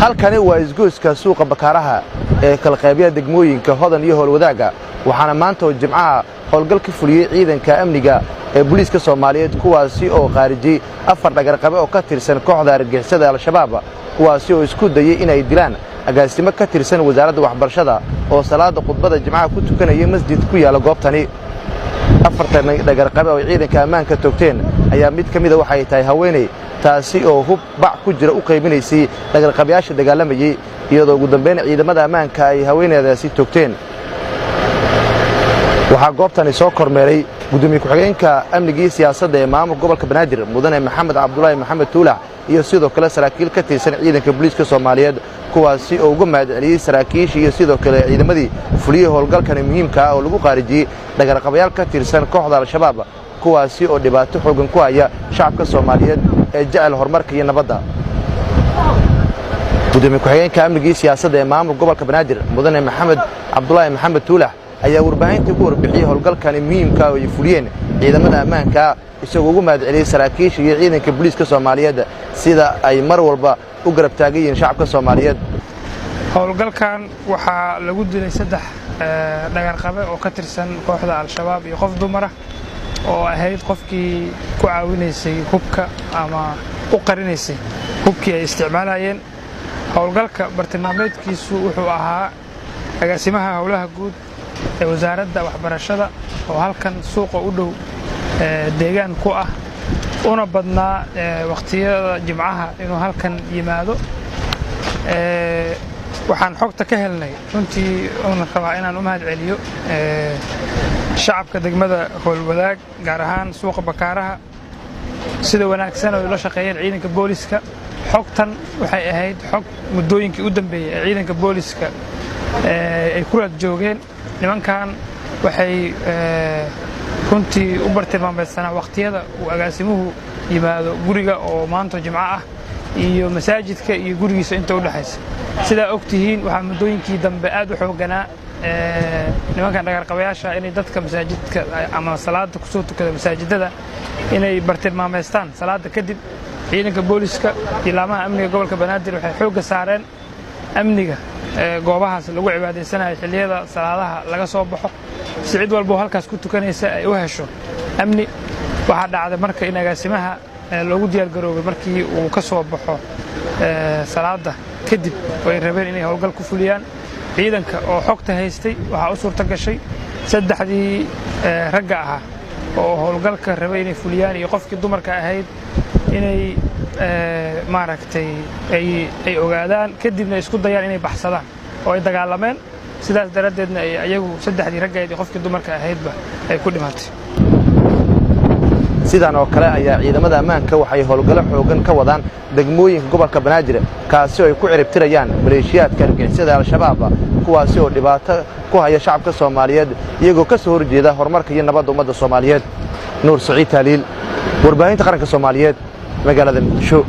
halkani waa isgoyska suuqa bakaaraha ee kala qaybiya degmooyinka Hodan iyo Howlwadaaga waxaana maanta oo Jimcaha howlgal ka fuliyay ciidanka amniga ee booliiska Soomaaliyeed kuwaasi oo qaarijay 4 dhagarqabe oo ka tirsan kooxda argagixisada Al-Shabaab kuwaasi oo isku dayay inay dilaan agaasimo ka tirsan wasaaradda waxbarashada oo salaada khudbada Jimcaha ku tukanaya masjid ku yaala goobtani 4 dhagarqabe oo ciidanka ammaanka toogteen ayaa mid kamid ah waxay tahay haweeney taasi oo hub bac ku jira u qaybinaysay dhagarqabayaasha dagaalamayay iyadoo ugu dambeyn ciidamada ammaanka ay haweeneydaasi toogteen waxaa goobtani soo kormeeray gudoomiye ku-xigeenka amniga iyo siyaasadda ee maamulka gobolka Banaadir mudane Maxamed Cabdullaahi Maxamed Tuulax iyo sidoo kale saraakiil ka tirsan ciidanka booliiska Soomaaliyeed kuwaasi oo uga mahadceliyay saraakiisha iyo sidoo kale ciidamadii fuliyay howlgalkan muhiimka ah oo lagu qaarijiyay dhagarqabayaal ka tirsan kooxda Al-Shabaab kuwaasi oo dhibaato xooggan ku haya shacabka Soomaaliyeed ee jecel horumarka iyo nabadda gudoomiye ku-xigeenka amniga iyo siyaasadda ee maamulka gobolka Banaadir mudane Maxamed Cabdullaahi Maxamed Tuulax ayaa warbaahinta ku warbixiyay howlgalkan muhiimka ah oo ay fuliyeen ciidamada ammaanka isagoo ugu mahadceliyay saraakiisha iyo ciidanka booliiska Soomaaliyeed sida ay mar walba u garab taagayeen shacabka Soomaaliyeed howlgalkan waxa lagu dilay 3 dhagarqabe oo ka tirsan kooxda Al-Shabaab iyo qof dumar ah oo ahayd qofkii ku caawinaysay hubka ama u qarinaysay hubkii ay isticmaalayeen howlgalka bartilmaameedkiisu wuxuu ahaa agaasimaha howlaha guud ee wasaaradda waxbarashada oo halkan suuqa u dhow deegaan ku ah una badnaa waqtiyada Jimcaha inuu halkan yimaado waxaan xogta ka helnay runtii oo rabaa inaan u mahadceliyo shacabka degmada Howlwadaag gaar ahaan suuqa bakaaraha sida wanaagsan oo la shaqeeyeen ciidanka booliiska xogtan waxay ahayd xog muddooyinkii u dambeeyay ee ciidanka booliiska ay ku raad joogeen nimankan waxay runtii u bartilmaameedsanaa waqtiyada uu agaasimuhu yimaado guriga oo maanta Jimco ah iyo masaajidka iyo gurigiisa inta u dhaxaysa sida ogtihiin waxa muddooyinkii dambe aad u xooganaa nimankan dhagarqabayaasha inay dadka masaajidka ama salaada ku soo tukada masaajidada inay bartilmaameystaan salaada kadib ciidanka booliiska ilaamaha amniga gobolka Banaadir waxay xoog saareen amniga goobahaas lagu cibaadaysanayo xilliyada salaadaha laga soo baxo si cid walba halkaas ku tukanaysa ay u hesho amni waxa dhacday marka in agaasimaha loogu diyaar garoobay markii uu ka soo baxo salaada kadib way rabeen inay howlgal ku fuliyaan ciidanka oo xogta haystay waxa u suurta gashay 3 ragga ah oo howlgalka rabay inay fuliyaan iyo qofkii dumarka ahayd inay maaragtay ay ogaadaan kadibna isku dayaan inay baxsadaan oo ay dagaalameen sidaas daradeedna ay ayagu 3 ragga iyo qofkii dumarka ahaydba ay ku dhimatay sidaan oo kale ayaa ciidamada ammaanka waxay howlgalo xoogan ka wadaan degmooyinka gobolka Banaadir kaasi oo ay ku ciribtirayaan maleeshiyaadka argagixisada Al-Shabaab kuwaasi oo dhibaato ku haya shacabka Soomaaliyeed iyagoo ka soo horjeeda horumarka iyo nabadda ummadda Soomaaliyeed Nuur Saciid Taaliil warbaahinta qaranka Soomaaliyeed magaalada Muqdisho